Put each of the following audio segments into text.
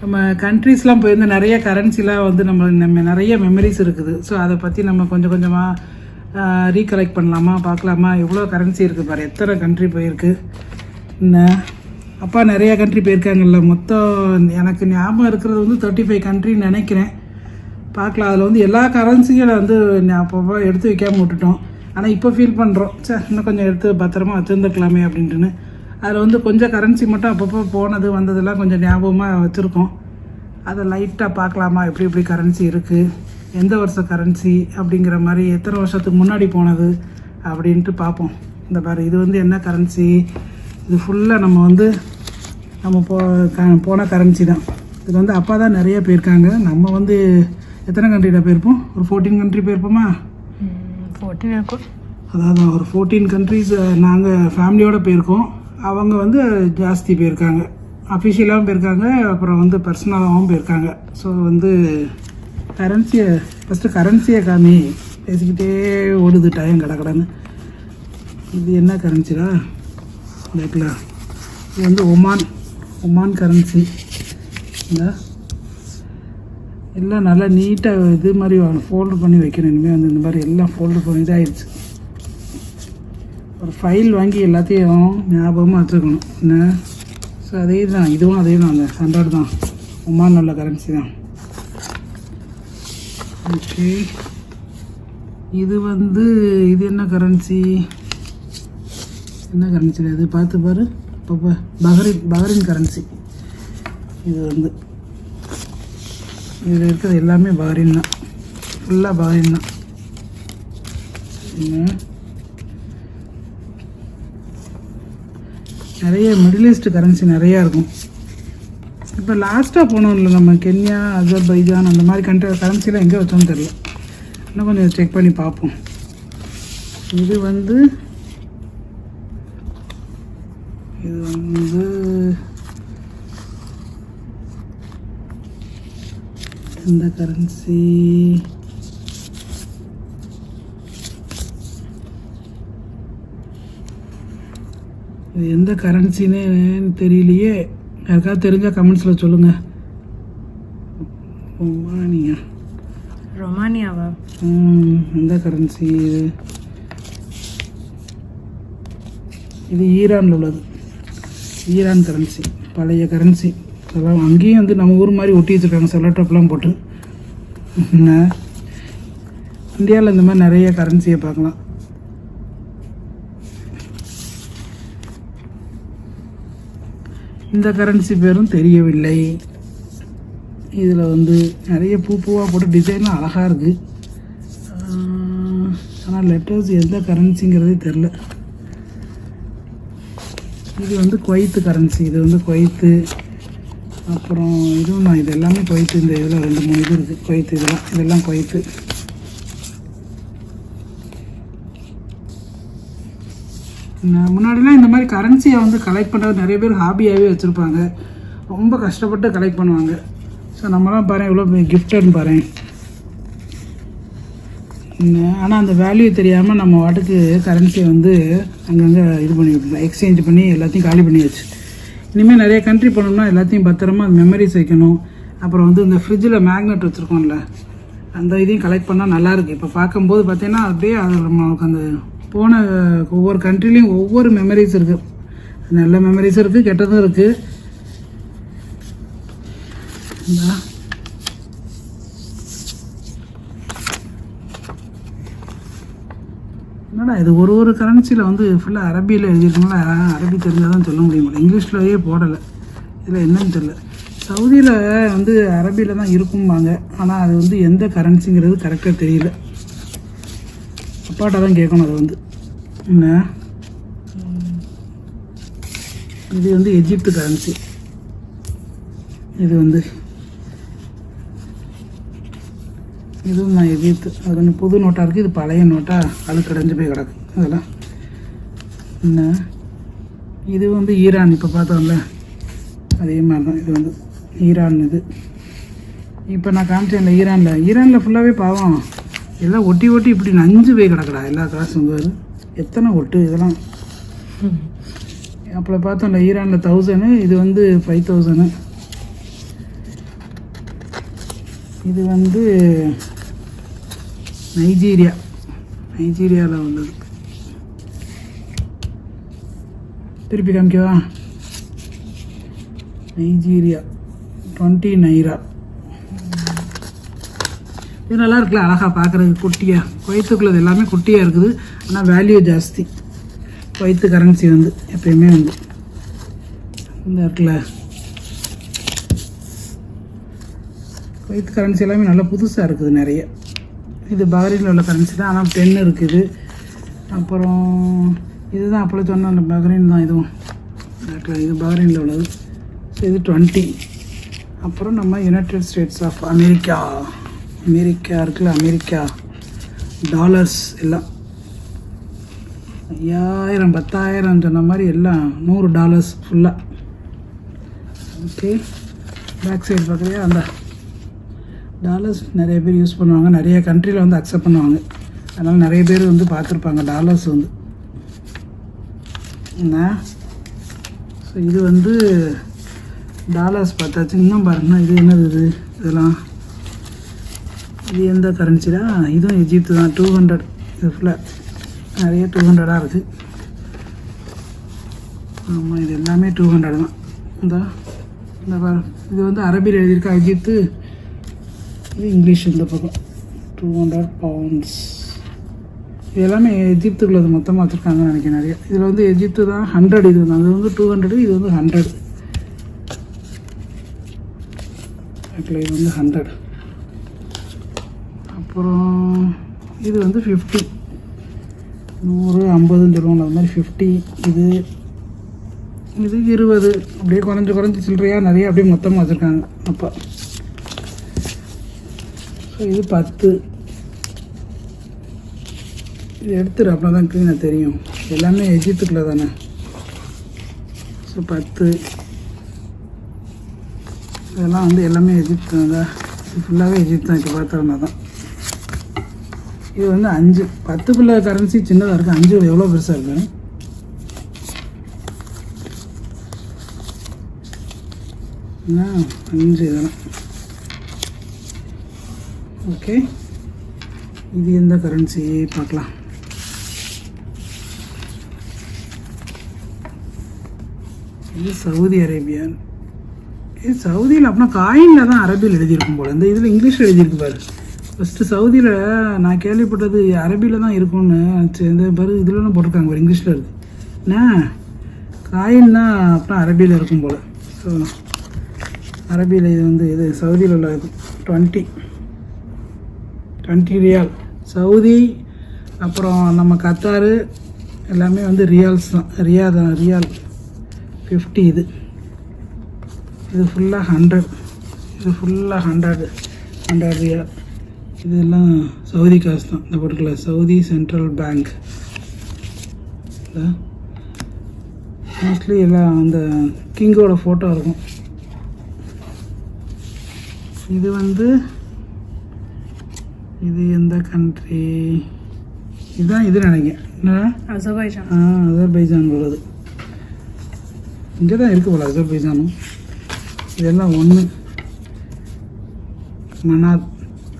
நம்ம கண்ட்ரீஸ்லாம் போயிருந்த நிறைய கரன்சிலாம் வந்து நம்ம நிறைய மெமரிஸ் இருக்குது. ஸோ அதை பற்றி நம்ம கொஞ்சம் கொஞ்சமாக ரீகலெக்ட் பண்ணலாமா, பார்க்கலாமா. எவ்வளோ கரன்சி இருக்குது பாரு, எத்தனை கண்ட்ரி போயிருக்கு. என்ன அப்பா நிறையா கண்ட்ரி போயிருக்காங்கல்ல. மொத்தம் எனக்கு ஞாபகம் இருக்கிறது வந்து 35 கண்ட்ரின்னு நினைக்கிறேன். பார்க்கலாம். அதில் வந்து எல்லா கரன்சிகளை வந்து அப்பப்போ எடுத்து வைக்காமல் விட்டுட்டோம். ஆனால் இப்போ ஃபீல் பண்ணுறோம், சார் இன்னும் கொஞ்சம் எடுத்து பத்திரமா வச்சுருந்துக்கலாமே அப்படின்ட்டுன்னு. அதில் வந்து கொஞ்சம் கரன்சி மட்டும் அப்பப்போ போனது வந்ததெல்லாம் கொஞ்சம் ஞாபகமாக வச்சுருக்கோம். அதை லைட்டாக பார்க்கலாமா, எப்படி எப்படி கரன்சி இருக்குது, எந்த வருஷம் கரன்சி அப்படிங்கிற மாதிரி, எத்தனை வருஷத்துக்கு முன்னாடி போனது அப்படின்ட்டு பார்ப்போம். இந்த பாரு, இது வந்து என்ன கரன்சி, இது ஃபுல்லாக நம்ம போன கரன்சி தான். இது வந்து அப்பா தான் நிறைய போயிருக்காங்க. நம்ம வந்து எத்தனை கண்ட்ரியில் போயிருப்போம், ஒரு 14 கண்ட்ரி போயிருப்போமா? 14 இருக்கும். அதாவது ஒரு 14 கண்ட்ரிஸ் நாங்கள் ஃபேமிலியோடு போயிருக்கோம். அவங்க வந்து ஜாஸ்தி போயிருக்காங்க, அஃபிஷியலாகவும் போயிருக்காங்க, அப்புறம் வந்து பர்சனலாகவும் போயிருக்காங்க. ஸோ வந்து கரன்சியை காமி பேசிக்கிட்டே ஓடுது டைம் கடன்னு. இது என்ன கரன்சிடா பார்க்கலாம். இது வந்து ஒமான் கரன்சி. இந்த எல்லாம் நல்லா நீட்டாக இது மாதிரி ஃபோல்டு பண்ணி வைக்கணும். இனிமேல் வந்து இந்த மாதிரி எல்லாம் ஃபோல்டு பண்ணி இதாகிடுச்சு. ஒரு ஃபைல் வாங்கி எல்லாத்தையும் ஞாபகமாக வச்சுருக்கணும் என்ன. ஸோ அதே தான் இதுவும், அதே தான், அந்த 100 தான். ஒமான் நல்ல கரன்சி தான். ஓகே, இது வந்து இது என்ன கரன்சி, இது பார்த்து பாரு. இப்போ பஹ்ரைன் கரன்சி. இது வந்து இதில் இருக்கிறது எல்லாமே பஹ்ரைன் தான், ஃபுல்லாக பஹ்ரைன் தான். நிறைய மிடில் ஈஸ்ட் கரன்சி நிறையா இருக்கும். இப்போ லாஸ்ட்டாக போனோம்ல நம்ம, கென்யா, அஜர்பைஜான் அந்த மாதிரி கரன்சிலாம் எங்கே வச்சோன்னு தெரியல. இன்னும் கொஞ்சம் செக் பண்ணி பார்ப்போம். இது வந்து இந்த கரன்சி இது எந்த கரன்சின்னு தெரியலையே. யாருக்காவது தெரிஞ்சால் கமெண்ட்ஸில் சொல்லுங்கள். ரொமானியாவா? எந்த கரன்சி இது? இது ஈரானில் உள்ளது, ஈரான் கரன்சி, பழைய கரன்சி. அதெல்லாம் அங்கேயும் வந்து நம்ம ஊர் மாதிரி ஒட்டி வச்சுருக்காங்க, செல்லோட்டோப்லாம் போட்டு. இந்தியாவில் இந்த மாதிரி நிறைய கரன்சியை பார்க்கலாம். இந்த கரன்சி பேரும் தெரியவில்லை. இதில் வந்து நிறைய பூவாக போட்டு டிசைன்லாம் அழகாக இருக்குது. ஆனால் லெட்டர்ஸ் எந்த கரன்சிங்கிறதே தெரில. இது வந்து குவைத்து கரன்சி. இது வந்து குவைத்து. அப்புறம் இதுவும் நான், இது எல்லாமே குவைத்து. இந்த இதில் 2-3 இது இருக்குது குவைத்து. இதெல்லாம் குவைத்து. முன்னாடிலாம் இந்த மாதிரி கரன்சியை வந்து கலெக்ட் பண்ணுறது நிறைய பேர் ஹாபியாகவே வச்சுருப்பாங்க. ரொம்ப கஷ்டப்பட்டு கலெக்ட் பண்ணுவாங்க. ஸோ நம்மளாம் பாரு எவ்வளோ கிஃப்டட்னு பாரு. ஆனால் அந்த வேல்யூ தெரியாமல் நம்ம வாட்டுக்கு கரன்சியை வந்து அங்கங்கே இது பண்ணி விட்டுலாம், எக்ஸ்சேஞ்ச் பண்ணி எல்லாத்தையும் காலி பண்ணியாச்சு. இனிமேல் நிறைய கண்ட்ரி போனோம்னா எல்லாத்தையும் பத்திரமா மெமரிஸ் வைக்கணும். அப்புறம் வந்து இந்த ஃப்ரிட்ஜில் மேக்னெட் வச்சுருக்கோம்ல, அந்த இதையும் கலெக்ட் பண்ணால் நல்லாயிருக்கு. இப்போ பார்க்கும்போது பார்த்தீங்கன்னா அப்படியே அது நம்மளுக்கு அந்த போன ஒவ்வொரு கண்ட்ரிலையும் ஒவ்வொரு மெமரிஸ் இருக்குது. நல்ல மெமரிஸும் இருக்குது, கெட்டதும் இருக்குது. என்னடா இது, ஒரு கரன்சியில் வந்து ஃபுல்லாக அரபியில் எழுதியிருக்கனால அரபி தெரிஞ்சால் தான் சொல்ல முடியும். இங்கிலீஷ்லேயே போடலை. இதில் என்னன்னு தெரியல. சவுதியில் வந்து அரபியில் தான் இருக்கும்பாங்க. ஆனால் அது வந்து எந்த கரன்சிங்கிறது கரெக்டாக தெரியல. அப்பாட்ட தான் கேட்கணும். அது வந்து என்ன, இது வந்து எஜிப்து கரன்சி. இது வந்து இதுவும் நான் எஜிப்து. அது கொஞ்சம் புது நோட்டாக இருக்குது. இது பழைய நோட்டாக அழுக்கடைஞ்சு போய் கிடக்கு. அதெல்லாம் என்ன, இது வந்து ஈரான். இப்போ பார்த்தோம்ல அதே மாதிரி தான். இது வந்து ஈரான். இது இப்போ நான் காமிச்சேன்ல ஈரானில் ஃபுல்லாகவே பாவம் எல்லாம் ஒட்டி இப்படி நஞ்சு போய் கிடக்குடா எல்லா காசும். எத்தனை ஒட்டு இதெல்லாம். அப்போ பார்த்தோம்ல ஈரானில் 1000, இது வந்து 5000. இது வந்து நைஜீரியாவில் உள்ளது. திருப்பி காமிக்கவா? நைஜீரியா 20 நைரா. இது நல்லா இருக்குல்ல, அழகாக பார்க்குறதுக்கு குட்டியாக. குவைத்துக்குள்ளது எல்லாமே குட்டியாக இருக்குது, ஆனால் வேல்யூ ஜாஸ்தி. குவைத்து கரன்சி வந்து எப்பயுமே வந்து இந்த இருக்குல்ல, குவைத்து கரன்சி எல்லாமே நல்லா புதுசாக இருக்குது நிறைய. இது பஹ்ரைனில் உள்ள கரன்சி தான், ஆனால் 10 இருக்குது. அப்புறம் இதுதான் அப்போ சொன்ன அந்த பஹ்ரைன் தான், இதுவும் இது பஹ்ரைனில் உள்ளது. ஸோ இது 20. அப்புறம் நம்ம யுனைடெட் ஸ்டேட்ஸ் ஆஃப் அமெரிக்கா இருக்குல்ல, அமெரிக்கா டாலர்ஸ் எல்லாம் 5000 10,000 சொன்ன மாதிரி எல்லாம் $100 ஃபுல்லாக. ஓகே, பேக் சைடு பார்க்குறியா? அந்த டாலர்ஸ் நிறைய பேர் யூஸ் பண்ணுவாங்க, நிறைய கண்ட்ரியில் வந்து அக்செப்ட் பண்ணுவாங்க. அதனால் நிறைய பேர் வந்து பார்த்துருப்பாங்க டாலர்ஸ் வந்து என்ன. ஸோ இது வந்து டாலர்ஸ் பார்த்தாச்சு. இன்னும் பாருங்கன்னா இது என்னது இதெல்லாம், இது எந்த கரன்சிடா? இதுவும் எஜிப்து தான், 200. இது ஃபுல்லாக நிறைய 200 இருக்குது. ஆமாம், இது எல்லாமே 200 தான். இந்த பாரு, இது வந்து அரபியில் எழுதியிருக்கா எஜிப்து, இது இங்கிலீஷ் இந்த பக்கம். 200 பவுண்ட்ஸ். இது எல்லாமே எஜிப்துக்குள்ளது மொத்தமாக வச்சுருக்காங்கன்னு நினைக்கிறேன் நிறைய. இதில் வந்து எஜிப்து தான் 100, இது வந்து அது வந்து 200, இது வந்து 100. இது வந்து 100. அப்புறம் இது வந்து 50, 100 50 சொல்லுவாங்க, அது மாதிரி 50. இது 20. அப்படியே குறைஞ்சி சில்லறையாக நிறைய அப்படியே மொத்தமாக வச்சுருக்காங்க அப்போ. ஸோ இது 10. இது எடுத்துரு, அப்படின்னா தான் க்ளீனாக தெரியும். எல்லாமே எஜிப்துக்குள்ளே தானே. ஸோ 10. இதெல்லாம் வந்து எல்லாமே எஜிப்து தான், இது ஃபுல்லாகவே எஜிப்து தான். இப்போ பார்த்தோம்னா தான் இது வந்து 5. 10க்குள்ள கரன்சி சின்னதாக இருக்குது, 5 எவ்வளோ பெருசாக இருக்குது. என்ன 5 இதெல்லாம். ஓகே, இது எந்த கரன்சி பார்க்கலாம். இது சவுதி அரேபியன். இது சவுதியில் அப்படின்னா காயினில் தான் அரபியில் எழுதியிருக்கும் போல். இந்த இதில் இங்கிலீஷில் எழுதியிருக்கு பாரு. ஃபஸ்ட்டு சவுதியில் நான் கேள்விப்பட்டது அரபியில் தான் இருக்கும்னு. இந்த பாரு இதில் போட்டிருக்காங்க பாரு, இங்கிலீஷில் இருக்குது. என்ன காயின் தான் அப்புறம் அரபியில் இருக்கும் போல். ஸோ அரபியில் இது வந்து இது சவுதியில் உள்ள இது 20 ரியால். சவுதி அப்புறம் நம்ம கத்தாரு எல்லாமே வந்து ரியால்ஸ் தான். ரியால் 50. இது ஃபுல்லாக 100. இது ஃபுல்லாக 100 ரியால். இதெல்லாம் சவுதி காசு தான். இந்த போட்டுக்கல சவுதி சென்ட்ரல் பேங்க். மோஸ்ட்லி எல்லாம் அந்த கிங்கோட ஃபோட்டோ இருக்கும். இது வந்து இது எந்த கண்ட்ரி? இதுதான் இது நினைக்கிறேன். என்ன அசர்பைஜான் உள்ளது. இங்கே தான் இருக்குது போல அசர்பைஜானும். இதெல்லாம் ஒன்று மனாத்.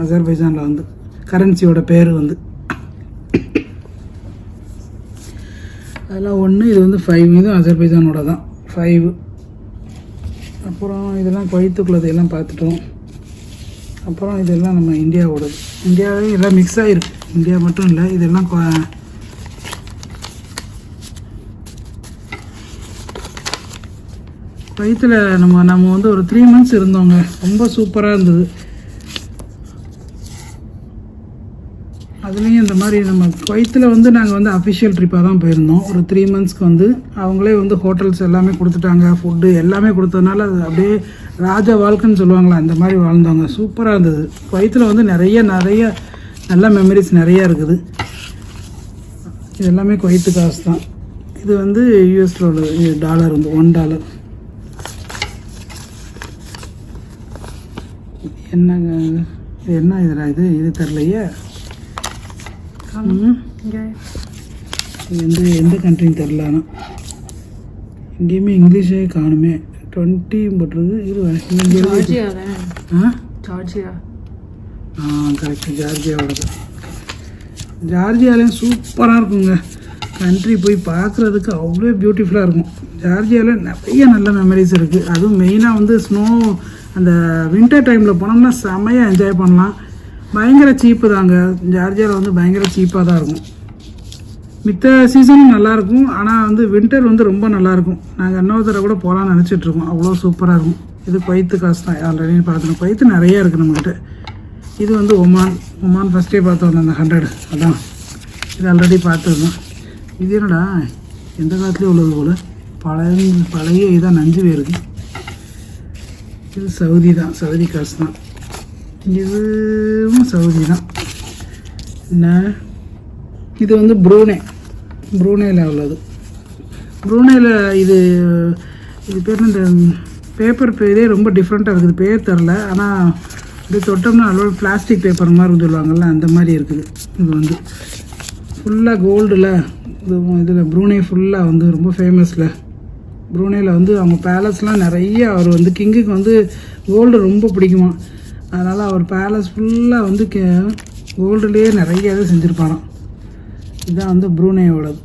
அசர்பைஜானில் வந்து கரன்சியோட பேர் வந்து அதெல்லாம் ஒன்று. இது வந்து 5. இதுவும் அசர்பைஜானோட தான் 5. அப்புறம் இதெல்லாம் குவைத்துக்குள்ளது எல்லாம் பார்த்துட்டோம். அப்புறம் இதெல்லாம் நம்ம இந்தியாவோடது. இந்தியாவே எல்லாம் மிக்ஸ் ஆகிருக்கு, இந்தியா மட்டும் இல்லை. இதெல்லாம் குவைத்தில் நம்ம வந்து ஒரு 3 மந்த்ஸ் இருந்தோங்க. ரொம்ப சூப்பராக இருந்தது. அதுலேயும் இந்த மாதிரி நம்ம குவைத்தில் வந்து நாங்கள் வந்து அஃபிஷியல் ட்ரிப்பாக தான் போயிருந்தோம். ஒரு 3 மந்த்ஸ்க்கு வந்து அவங்களே வந்து ஹோட்டல்ஸ் எல்லாமே கொடுத்துட்டாங்க, ஃபுட்டு எல்லாமே கொடுத்ததுனால அது அப்படியே ராஜ வாழ்க்கைன்னு சொல்லுவாங்களா, அந்த மாதிரி வாழ்ந்தவங்க. சூப்பராக இருந்தது. குவைத்தில் வந்து நிறைய நல்ல மெமரிஸ் நிறையா இருக்குது. இது எல்லாமே குவைத்து காசு தான். இது வந்து யூஎஸில் உள்ள டாலர் வந்து $1. என்னங்க இது? என்ன இதில் இது தரலையே. எந்த கண்ட்ரின்னு தெரில. ஆனால் இங்கேயுமே இங்கிலீஷே காணுமே. 20 போட்டிருக்கு. கரெக்ட், ஜார்ஜியாவோடது. ஜார்ஜியாலையும் சூப்பராக இருக்குங்க. கண்ட்ரி போய் பார்க்குறதுக்கு அவ்வளோ பியூட்டிஃபுல்லாக இருக்கும். ஜார்ஜியாவில் நிறைய நல்ல மெமரிஸ் இருக்குது. அதுவும் மெயினாக வந்து ஸ்னோ அந்த வின்டர் டைமில் போனோம்னா செம்மையாக என்ஜாய் பண்ணலாம். பயங்கர சீப்பு தாங்க. ஜார்ஜியாவில் வந்து பயங்கர சீப்பாக தான் இருக்கும். மித்த சீசனும் நல்லாயிருக்கும், ஆனால் வந்து வின்டர் வந்து ரொம்ப நல்லாயிருக்கும். நாங்கள் இன்னொரு தடவை கூட போகலான்னு நினச்சிட்ருக்கோம். அவ்வளோ சூப்பராக இருக்கும். இது குவைத்து காசு தான், ஆல்ரெடி பார்த்துருக்கோம். குவைத்து நிறையா இருக்குது நம்மக்கிட்ட. இது வந்து ஒமான் ஃபஸ்ட்டே பார்த்தோம் அந்த 100. அதான் இது ஆல்ரெடி பார்த்துருக்கோம். இது என்னடா எந்த காலத்துலேயும் உள்ளது போல் பழைய இதான் நஞ்சு இருக்குது. இது சவுதி தான், சவுதி காசு தான். இதுவும் சவுதி தான். என்ன இது வந்து ப்ரூனேயில் உள்ளது. ப்ரூனேயில் இது பேர் இந்த பேப்பர் இதே ரொம்ப டிஃப்ரெண்ட்டாக இருக்குது. பேர் தெரில, ஆனால் இது தொட்டோம்னா அதோட பிளாஸ்டிக் பேப்பர் மாதிரி சொல்லுவாங்கள்ல, அந்த மாதிரி இருக்குது. இது வந்து ஃபுல்லாக கோல்டில் இதில் ப்ரூனே ஃபுல்லாக வந்து ரொம்ப ஃபேமஸில். ப்ரூனேயில் வந்து அவங்க பேலஸ்லாம் நிறைய, அவர் வந்து கிங்குக்கு வந்து கோல்டு ரொம்ப பிடிக்குமா, அதனால் அவர் பேலஸ் ஃபுல்லாக வந்து கோல்டுலேயே நிறைய இது செஞ்சுருப்பாராம். இதுதான் வந்து ப்ரூனேயோடது.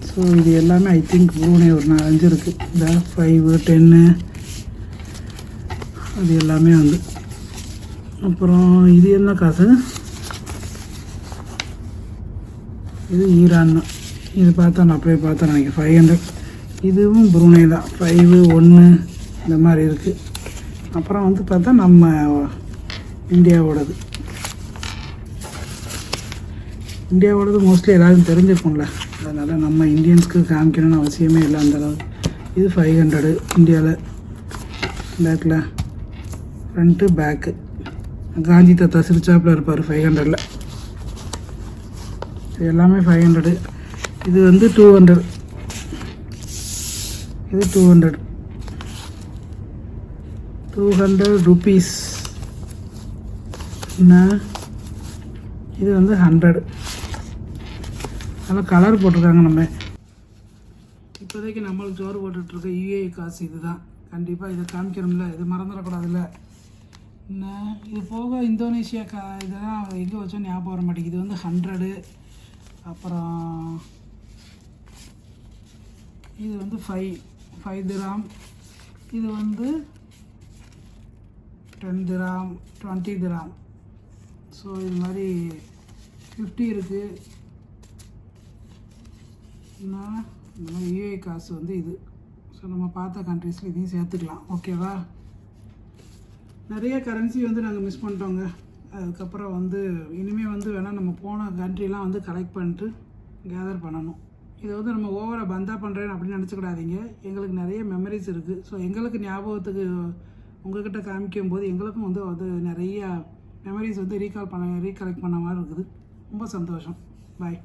ஸோ இது எல்லாமே ஐ திங்க் ப்ரூனே ஒரு 4-5 இருக்குது. இந்த 5, 10 அது எல்லாமே வந்து. அப்புறம் இது என்ன காசு, இது ஈரான். இது பார்த்தா நான் அப்படியே பார்த்தேன் நினைக்கிறேன் 500. இதுவும் ப்ரூனே தான், 5, 1 இந்த மாதிரி இருக்குது. அப்புறம் வந்து பார்த்தா நம்ம இந்தியாவோடது மோஸ்ட்லி எல்லாருக்கும் தெரிஞ்சிருக்கும்ல, அதனால் நம்ம இந்தியன்ஸ்க்கு காமிக்கணும்னு அவசியமே இல்லை அந்தளவு. இது 500 இந்தியாவில். பேக்கில் ஃப்ரண்ட்டு பேக்கு காந்தி தாத்தா சிரிச்சாப்பில் இருப்பார் 500ல். இது எல்லாமே 500. இது வந்து 200. இது 200 ருபீஸ். என்ன இது வந்து 100. அதெல்லாம் கலர் போட்டிருக்காங்க. நம்ம இப்போதைக்கு நம்மளுக்கு ஜோறு போட்டுட்ருக்க யூஏஇ காசு இது தான். கண்டிப்பாக இதை காமிக்கணும்ல, இது மறந்துடக்கூடாதுல்ல. என்ன இது போக இந்தோனேஷியா இதெல்லாம் எங்கே வச்சோம் ஞாபகம் வர மாட்டேங்குது. இது வந்து 100. அப்புறம் இது வந்து 5 திராம். இது வந்து 10 திராம், 20 திராம். ஸோ இது மாதிரி 50 இருக்குது. இந்த மாதிரி யூஏஇ காசு வந்து இது. ஸோ நம்ம பார்த்த கண்ட்ரீஸில் இதையும் சேர்த்துக்கலாம். ஓகேவா? நிறைய கரன்சி வந்து நாங்கள் மிஸ் பண்ணிட்டோங்க. அதுக்கப்புறம் வந்து இனிமேல் வந்து வேணால் நம்ம போன கண்ட்ரிலாம் வந்து கலெக்ட் பண்ணிட்டு கேதர் பண்ணணும். இதை வந்து நம்ம ஓவராக பந்தா பண்ணுறேன்னு அப்படின்னு நினச்சிக்கிடாதீங்க. எங்களுக்கு நிறைய மெமரிஸ் இருக்குது. ஸோ எங்களுக்கு ஞாபகத்துக்கு உங்கள்கிட்ட காமிக்கும் போது எங்களுக்கும் வந்து அது நிறைய மெமரிஸ் வந்து ரீகலெக்ட் பண்ண மாதிரி இருக்குது. ரொம்ப சந்தோஷம். பாய்.